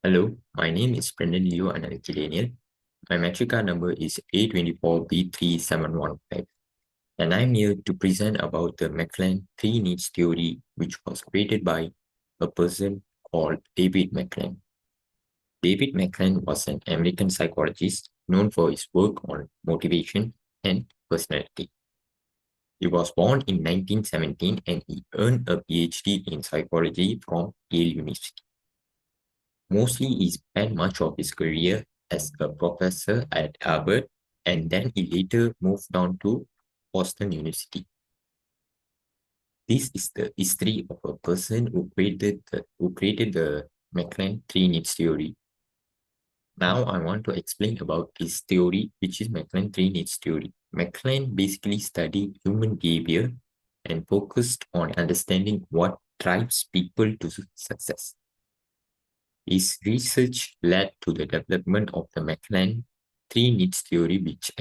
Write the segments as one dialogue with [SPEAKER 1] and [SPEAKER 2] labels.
[SPEAKER 1] Hello, my name is Brendan Liu and I'm a Chilean. My Matrica number is A24B3715, and I'm here to present about the McClelland three needs theory, which was created by a person called David McClelland. David McClelland was an American psychologist known for his work on motivation and personality. He was born in 1917 and he earned a PhD in psychology from Yale University. Mostly, he spent much of his career as a professor at Harvard, and then he later moved on to Boston University. This is the history of a person who created the McClelland three needs theory. Now I want to explain about this theory, which is McClelland three needs theory. McClelland basically studied human behavior and focused on understanding what drives people to success. His research led to the development of the McClelland three needs theory, which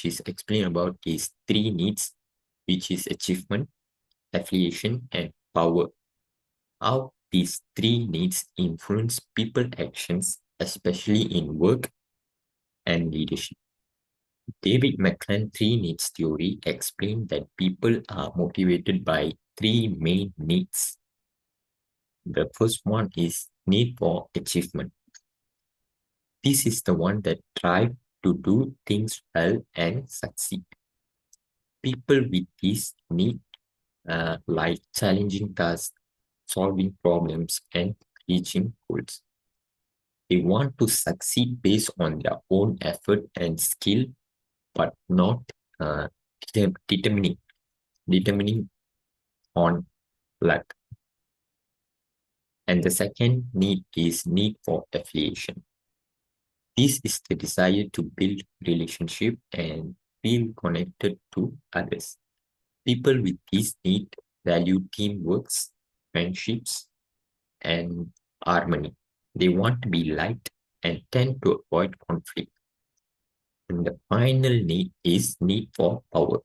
[SPEAKER 1] is explained about his three needs, which is achievement, affiliation, and power. How these three needs influence people actions, especially in work and leadership. David McClelland three needs theory explained that people are motivated by three main needs. The first one is need for achievement. This is the one that drive to do things well and succeed. People with this need like challenging tasks, solving problems, and reaching goals. They want to succeed based on their own effort and skill, but not uh, determining on luck. And the second need is need for affiliation. This is the desire to build relationship and feel connected to others. People with this need value teamwork, friendships, and harmony. They want to be liked and tend to avoid conflict. And the final need is need for power.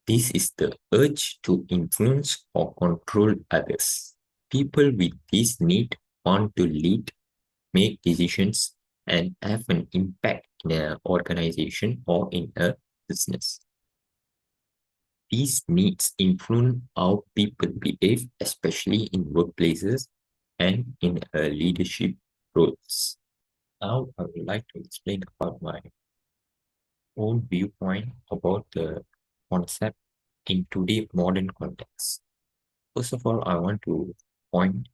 [SPEAKER 1] This is the urge to influence or control others. People with this need want to lead, make decisions, and have an impact in an organization or in a business. These needs influence how people behave, especially in workplaces and in leadership roles. Now, I would like to explain about my own viewpoint about the concept in today's modern context. First of all, I want to point,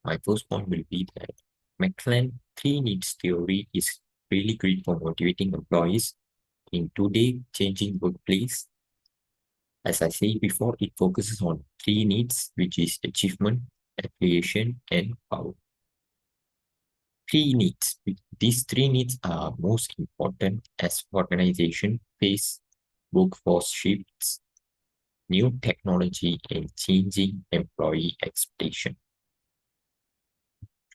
[SPEAKER 1] my first point will be that McClelland three needs theory is really great for motivating employees in today's changing workplace. As I said before, it focuses on three needs, which is achievement, affiliation, and power. Three needs. These three needs are most important as organizations face workforce shifts, new technology, and changing employee expectation.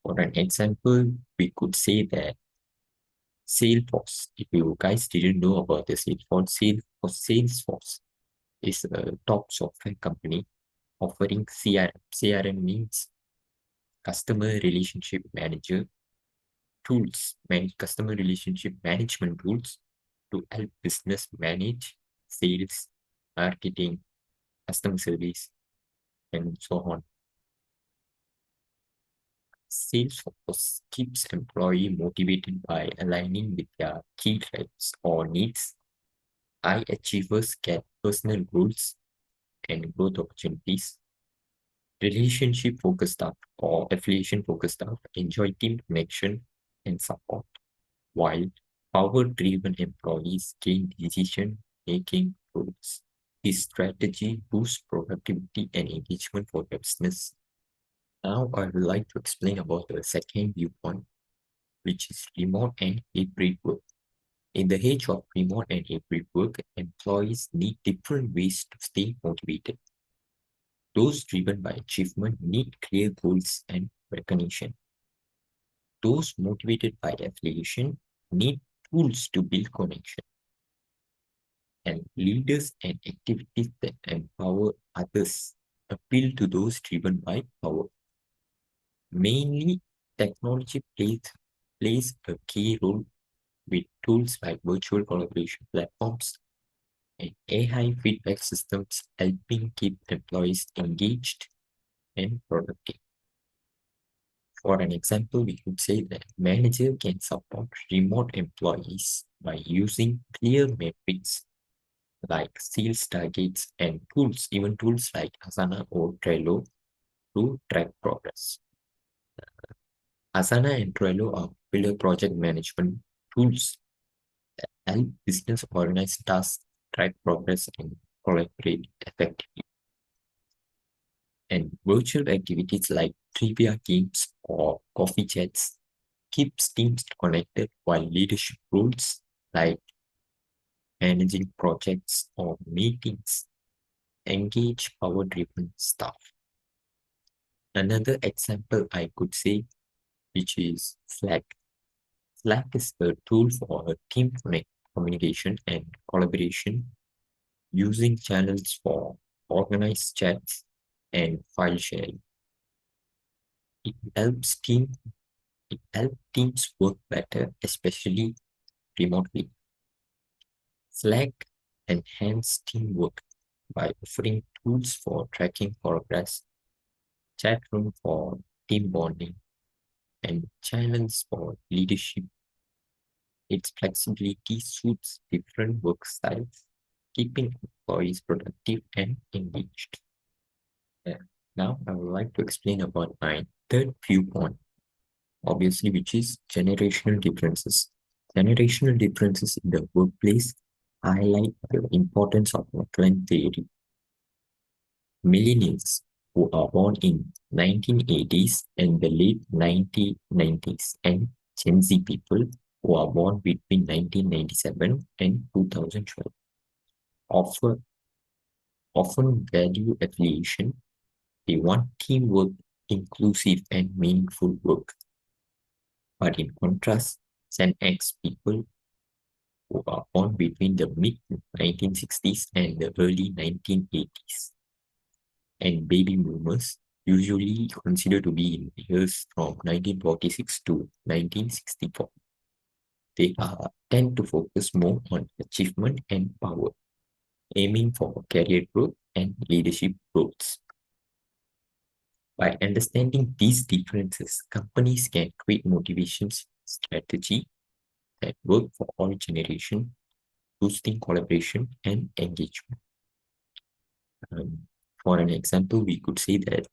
[SPEAKER 1] For an example, we could say that Salesforce, if you guys didn't know about the Salesforce is a top software company offering CRM. CRM means customer relationship manager tools, customer relationship management tools to help business manage sales, marketing, customer service, and so on. Salesforce keeps employee motivated by aligning with their key traits or needs. High achievers get personal goals and growth opportunities. Relationship focused staff or affiliation focused staff enjoy team connection and support, while power driven employees gain decision making roles. This strategy boosts productivity and engagement for the business. Now, I would like to explain about the second viewpoint, which is remote and hybrid work. In the age of remote and hybrid work, employees need different ways to stay motivated. Those driven by achievement need clear goals and recognition. Those motivated by affiliation need tools to build connection. And leaders and activities that empower others appeal to those driven by power. Mainly, technology plays a key role with tools like virtual collaboration platforms and AI feedback systems helping keep employees engaged and productive. For an example, we could say that manager can support remote employees by using clear metrics like sales targets and tools, even tools like Asana or Trello to track progress. Asana and Trello are popular project management tools that help business organize tasks, track progress, and collaborate effectively. And virtual activities like trivia games or coffee chats keeps teams connected, while leadership roles like managing projects or meetings engage power-driven staff. Another example I could say, which is Slack. Slack is a tool for team communication and collaboration using channels for organized chats and file sharing. It helps team it helps teams work better, especially remotely. Slack enhance teamwork by offering tools for tracking progress, chat room for team bonding, and channels for leadership. Its flexibility suits different work styles, keeping employees productive and engaged. Yeah. Now, I would like to explain about my third viewpoint, obviously, which is generational differences. Generational differences in the workplace highlight the importance of McClelland theory. Millennials who are born in 1980s and the late 1990s and Gen Z people who are born between 1997 and 2012 offer, often value affiliation. They want teamwork, inclusive and meaningful work. But in contrast, Gen X people who are born between the mid 1960s and the early 1980s and baby boomers, usually considered to be in years from 1946 to 1964. They tend to focus more on achievement and power, aiming for career growth and leadership roles. By understanding these differences, companies can create motivations strategy that work for all generations, boosting collaboration and engagement. Um, for an example, we could say that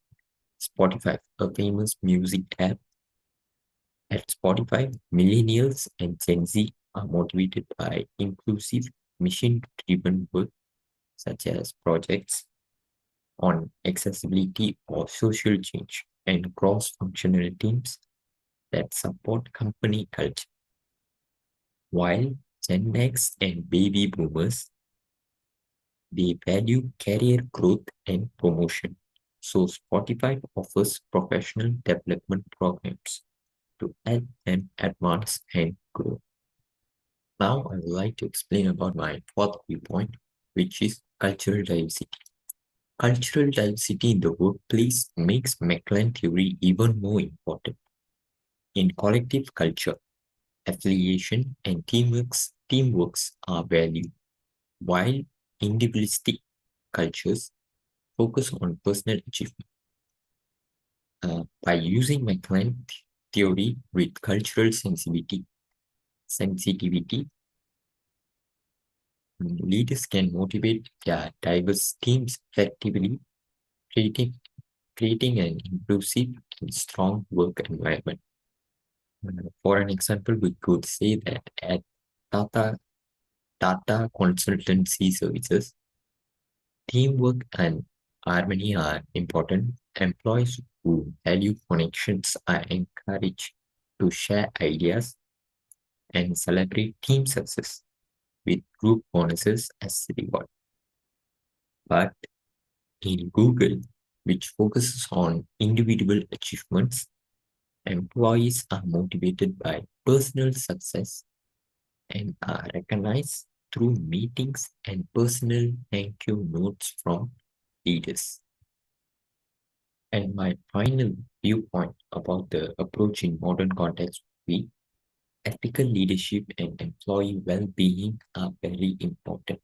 [SPEAKER 1] Spotify, a famous music app, at Spotify, millennials and Gen Z are motivated by inclusive, mission-driven work such as projects on accessibility or social change and cross-functional teams that support company culture. While Gen X and baby boomers, they value career growth and promotion. So Spotify offers professional development programs to help them advance and grow. Now I would like to explain about my fourth viewpoint, which is cultural diversity. Cultural diversity in the workplace makes McClelland theory even more important. In collective culture, affiliation and teamworks are valued, while individualistic cultures focus on personal achievement. By using McClelland theory with cultural sensitivity, leaders can motivate their diverse teams effectively, creating, creating an inclusive and strong work environment. For an example, we could say that at Tata, Tata Consultancy Services, teamwork and harmony are important. Employees who value connections are encouraged to share ideas and celebrate team success with group bonuses as reward. But in Google, which focuses on individual achievements, employees are motivated by personal success and are recognized through meetings and personal thank you notes from leaders. And my final viewpoint about the approach in modern context would be ethical leadership and employee well-being are very important.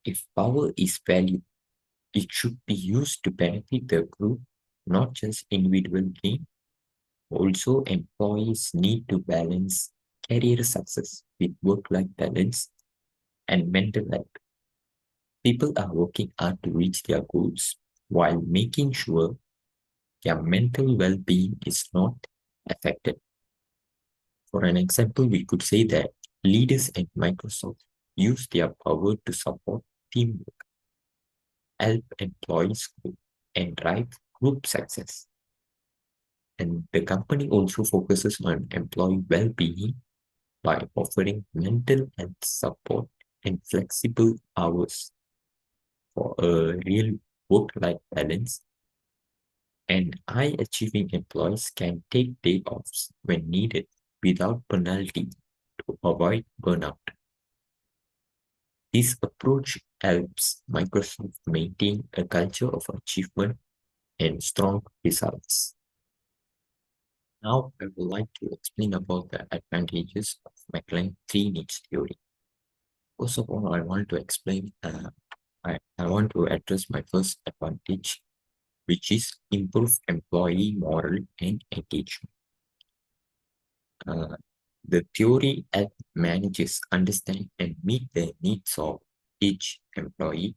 [SPEAKER 1] If power is valued, it should be used to benefit the group, not just individual gain. Also, employees need to balance career success with work-life balance and mental health. People are working hard to reach their goals while making sure their mental well-being is not affected. For an example, we could say that leaders at Microsoft use their power to support teamwork, help employees grow, and drive group success. And the company also focuses on employee well-being by offering mental health support and flexible hours for a real work-life balance. And high-achieving employees can take day offs when needed without penalty to avoid burnout. This approach helps Microsoft maintain a culture of achievement and strong results. Now, I would like to explain about the advantages of McClelland three needs theory. First of all, I want to address my first advantage, which is improve employee morale and engagement. Uh, the theory helps managers understand and meet the needs of each employee,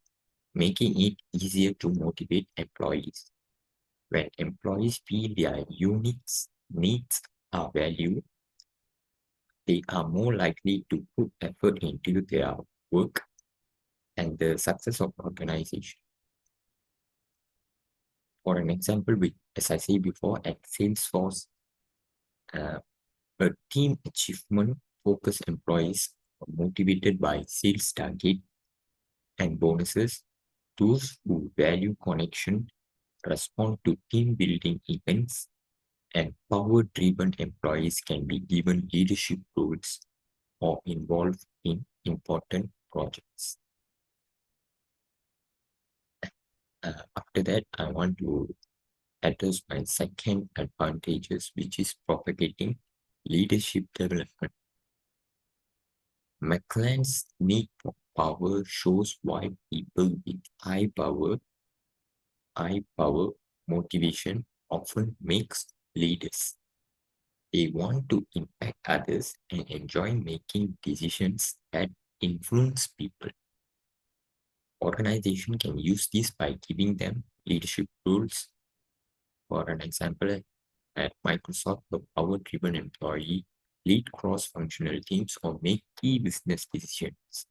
[SPEAKER 1] making it easier to motivate employees. When employees feel their unique needs are valued, they are more likely to put effort into their work and the success of organization. For an example, as I said before, at Salesforce, uh, a team achievement focused employees are motivated by sales target and bonuses. Those who value connection respond to team building events, and power driven employees can be given leadership roles or involved in important projects. After that, I want to address my second advantages, which is propagating leadership development. McClelland's need for power shows why people with high power motivation often makes leaders. They want to impact others and enjoy making decisions that influence people. Organization can use this by giving them leadership roles. For an example, at Microsoft, the power-driven employee lead cross-functional teams or make key business decisions.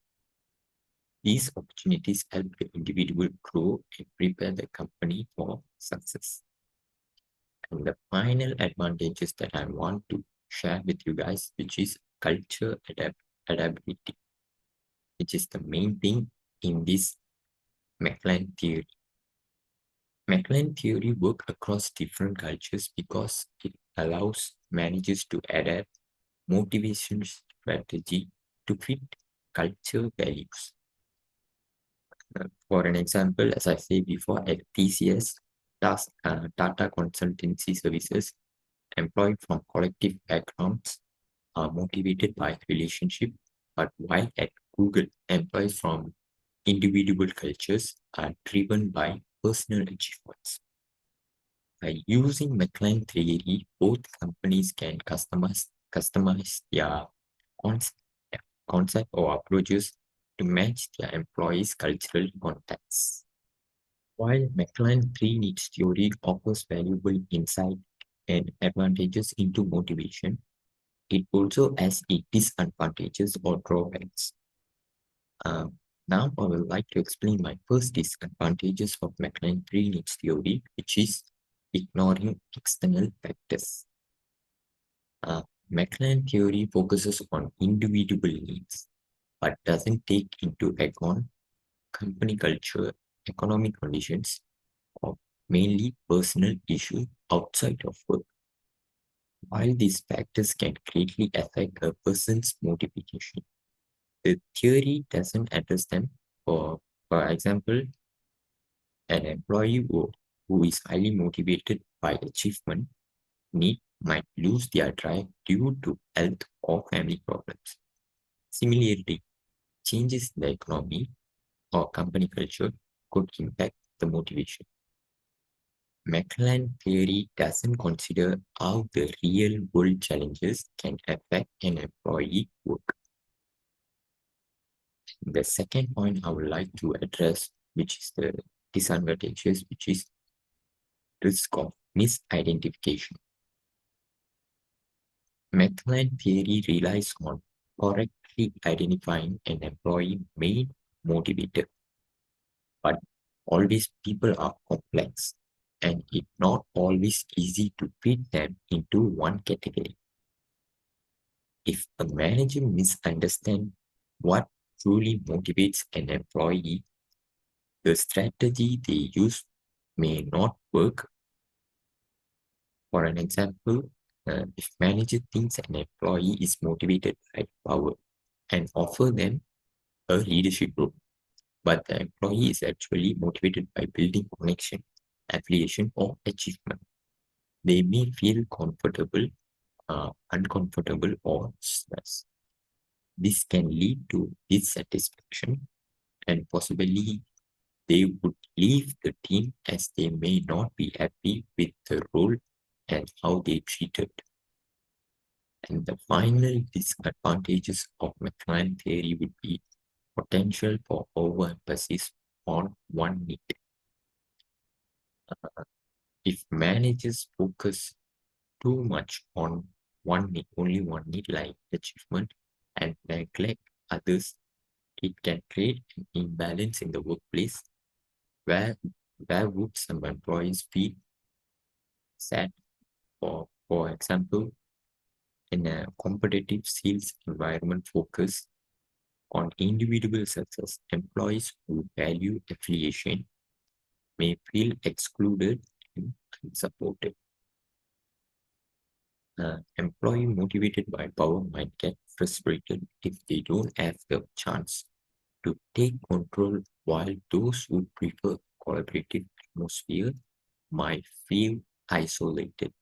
[SPEAKER 1] These opportunities help the individual grow and prepare the company for success. And the final advantages that I want to share with you guys, which is culture adaptability, which is the main thing in this McClelland theory. McClelland theory works across different cultures because it allows managers to adapt motivation strategy to fit culture values. For an example, as I said before, at TCS, Tata Consultancy Services, employed from collective backgrounds are motivated by relationship, but while at Google, employees from individual cultures are driven by personal achievements. By using McClelland theory, both companies can customize their concept, concept or approaches to match their employees' cultural contexts. While McClelland 3 needs theory offers valuable insight and advantages into motivation, it also has its disadvantages or drawbacks. Now I would like to explain my first disadvantages of McClelland 3 needs theory, which is ignoring external factors. McClelland theory focuses on individual needs, but doesn't take into account company culture, economic conditions, or mainly personal issues outside of work. While these factors can greatly affect a person's motivation, the theory doesn't address them. For example, an employee who is highly motivated by achievement might lose their drive due to health or family problems. Similarly, changes in the economy or company culture could impact the motivation. McClelland theory doesn't consider how the real world challenges can affect an employee work. The second point I would like to address, which is the disadvantages, which is risk of misidentification. McClelland theory relies on correctly identifying an employee main motivator, but always people are complex and it's not always easy to fit them into one category. If a manager misunderstands what truly motivates an employee, the strategy they use may not work. For an example, if manager thinks an employee is motivated by power and offer them a leadership role, but the employee is actually motivated by building connection, affiliation, or achievement, they may feel comfortable, uncomfortable, or stressed. This can lead to dissatisfaction and possibly they would leave the team as they may not be happy with the role and how they treated. And the final disadvantages of McClelland theory would be potential for overemphasis on one need. If managers focus too much on one need, only one need like achievement and neglect others, it can create an imbalance in the workplace where would some employees feel sad. For example, in a competitive sales environment focus on individual success, employees who value affiliation may feel excluded and unsupported. Employee motivated by power might get frustrated if they don't have the chance to take control, while those who prefer collaborative atmosphere might feel isolated.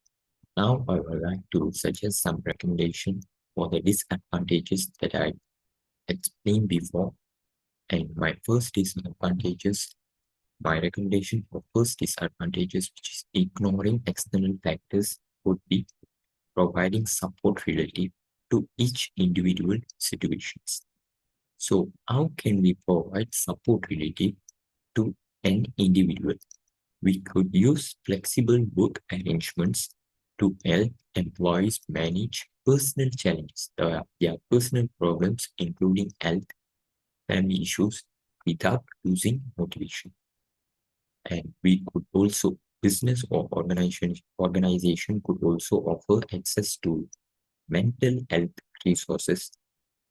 [SPEAKER 1] Now, I would like to suggest some recommendations for the disadvantages that I explained before. And my first disadvantages, my recommendation for first disadvantages, which is ignoring external factors, would be providing support relative to each individual situations. So how can we provide support relative to an individual? We could use flexible work arrangements to help employees manage personal challenges, their personal problems, including health, family issues, without losing motivation. And we could also, business or organization could also offer access to mental health resources,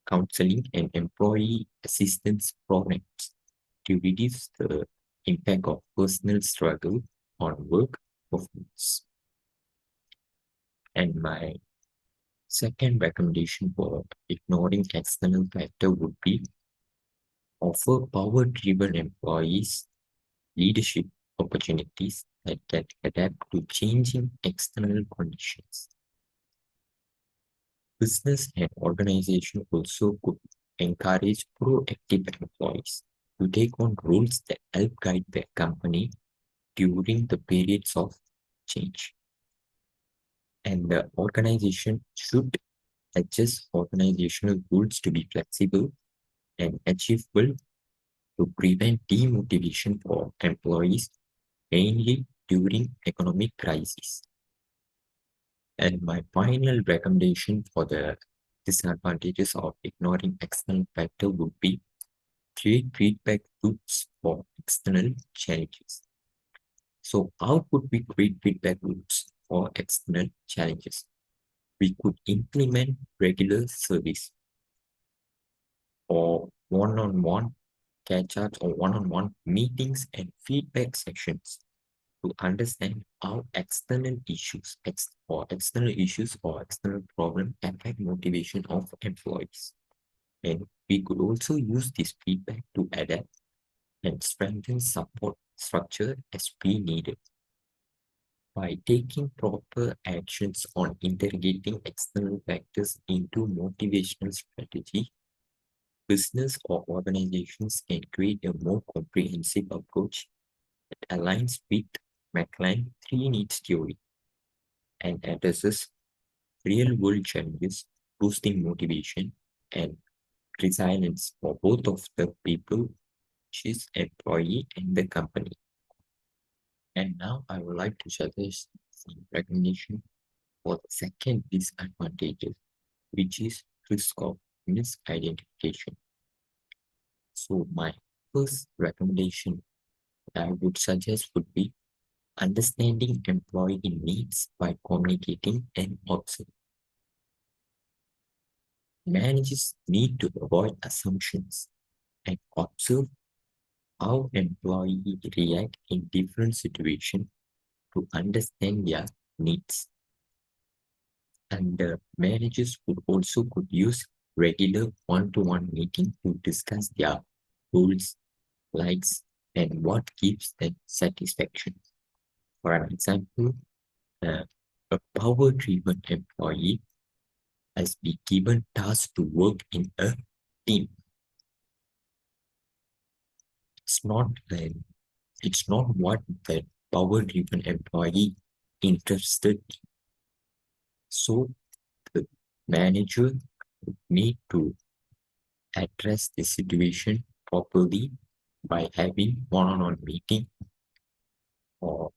[SPEAKER 1] counseling, and employee assistance programs to reduce the impact of personal struggle on work performance. And my second recommendation for ignoring external factor would be offer power-driven employees leadership opportunities that can adapt to changing external conditions. Business and organization also could encourage proactive employees to take on roles that help guide their company during the periods of change. And the organization should adjust organizational goals to be flexible and achievable to prevent demotivation for employees, mainly during economic crises. And my final recommendation for the disadvantages of ignoring external factor would be create feedback loops for external challenges. So how could we create feedback loops for external challenges? We could implement regular service or one-on-one catch-ups or one-on-one meetings and feedback sessions to understand how external issues or external problem affect motivation of employees. And we could also use this feedback to adapt and strengthen support structure as we needed. By taking proper actions on interrogating external factors into motivational strategy, business or organizations can create a more comprehensive approach that aligns with McClelland three needs theory and addresses real world challenges, boosting motivation and resilience for both of the people, which is employee and the company. And now I would like to suggest some recommendation for the second disadvantage, which is risk of misidentification. So my first recommendation that I would suggest would be understanding employee needs by communicating and observing. Managers need to avoid assumptions and observe how employees react in different situations to understand their needs. And the managers could use regular one-to-one meeting to discuss their goals, likes, and what gives them satisfaction. For an example, uh, a power-driven employee has been given tasks to work in a team. It's not an It's not what the power-driven employee interested in. So the manager need to address the situation properly by having one-on-one meeting or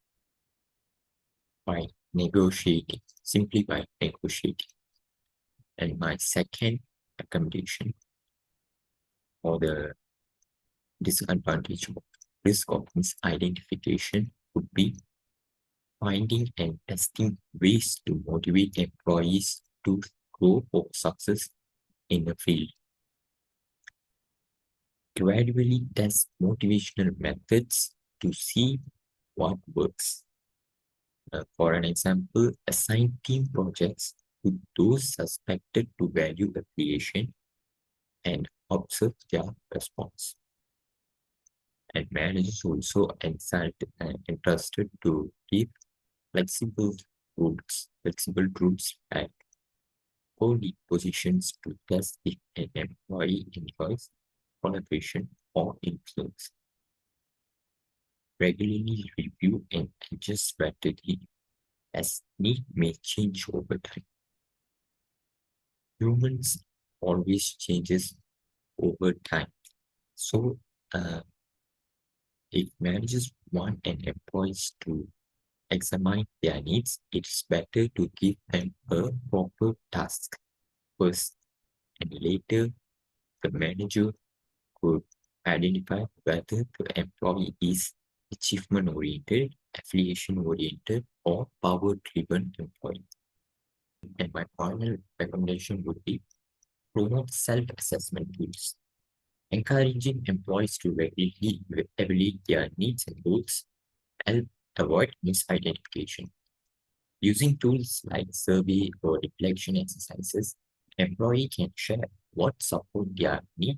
[SPEAKER 1] by negotiating, simply by negotiating. And my second recommendation or the disadvantage of risk of misidentification would be finding and testing ways to motivate employees to grow for success in the field. Gradually test motivational methods to see what works. For an example, assign team projects to those suspected to value affiliation and observe their response. And managers also entrusted to give flexible rules and only positions to test if an employee enjoys collaboration or influence. Regularly review and adjust strategy as need may change over time. Humans always changes over time. So if managers want an employees to examine their needs, it's better to give them a proper task first, and later the manager could identify whether the employee is achievement oriented, affiliation oriented, or power driven employee. And my final recommendation would be promote self assessment tools. Encouraging employees to regularly evaluate their needs and goals help avoid misidentification. Using tools like survey or reflection exercises, employee can share what support their need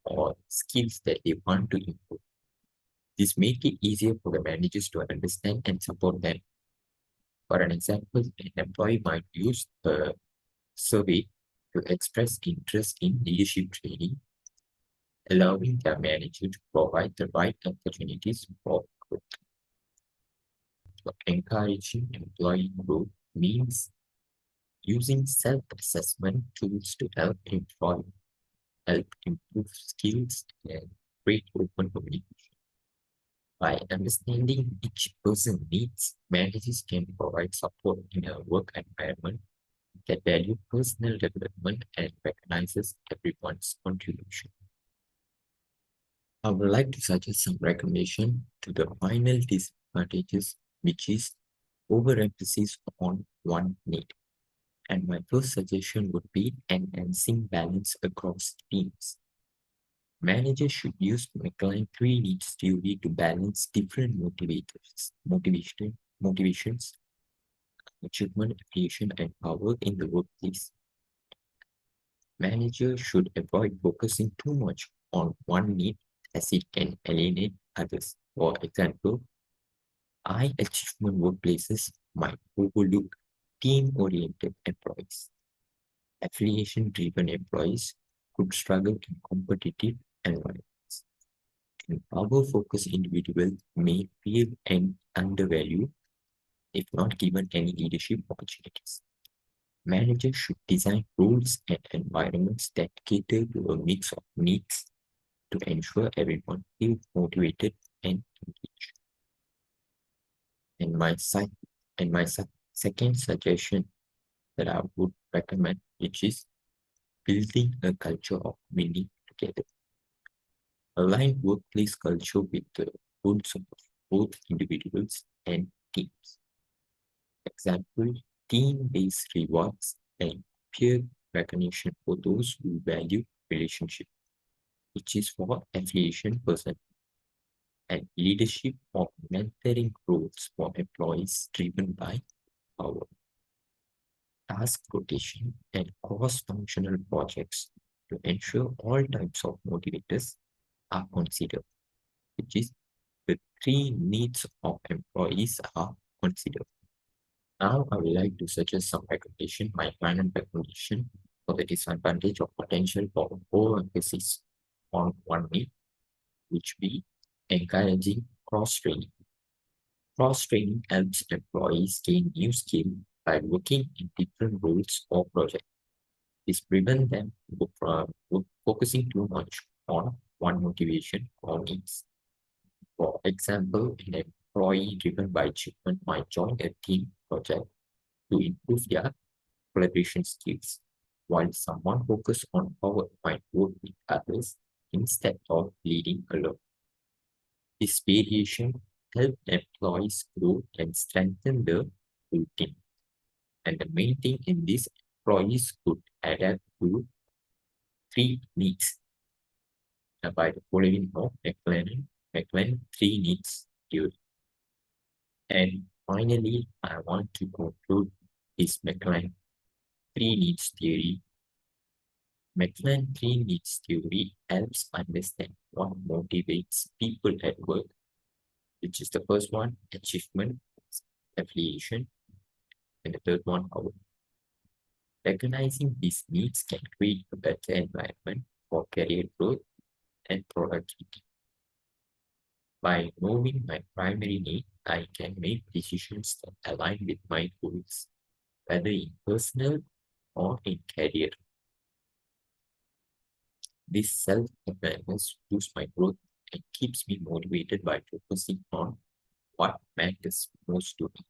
[SPEAKER 1] or skills that they want to improve. This makes it easier for the managers to understand and support them. For an example, an employee might use a survey to express interest in leadership training, allowing their manager to provide the right opportunities for growth. So encouraging employee growth means using self-assessment tools to help improve skills and create open communication. By understanding each person's needs, managers can provide support in a work environment that value personal development and recognizes everyone's contribution. I would like to suggest some recommendation to the final disadvantages, which is overemphasis on one need. And my first suggestion would be enhancing balance across teams. Managers should use McClelland three needs theory to balance different motivations, achievement, affiliation, and power in the workplace. Managers should avoid focusing too much on one need as it can alienate others. For example, High achievement workplaces might overlook team-oriented employees. Affiliation-driven employees could struggle in competitive environments. And power-focused individuals may feel undervalued if not given any leadership opportunities. Managers should design rules and environments that cater to a mix of needs to ensure everyone feels motivated and engaged. And my side and my second suggestion that I would recommend, which is building a culture of winning together. Align workplace culture with the goals of both individuals and teams. Example, team-based rewards and peer recognition for those who value relationship, which is for affiliation person, and leadership or mentoring roles for employees driven by power. Task rotation and cross-functional projects to ensure all types of motivators are considered, which is the three needs of employees are considered. Now, I would like to suggest some recommendation, my final recommendation for the disadvantage of potential for overemphasis on one need, which be encouraging cross-training. Cross-training helps employees gain new skills by working in different roles or projects. This prevents them from focusing too much on one motivation or needs. For example, an employee driven by achievement might join a team project to improve their collaboration skills, while someone focused on power might work with others instead of leading alone. This variation helps employees grow and strengthen the whole team. And the main thing in this, employees could adapt to three needs by the following of McClelland three needs theory. And finally, I want to conclude this McClelland three needs theory. McClelland three needs theory helps understand what motivates people at work, which is the first one, achievement, affiliation, and the third one, power. Recognizing these needs can create a better environment for career growth and productivity. By knowing my primary need, I can make decisions that align with my goals, whether in personal or in career. This self-awareness boosts my growth and keeps me motivated by focusing on what matters most to me.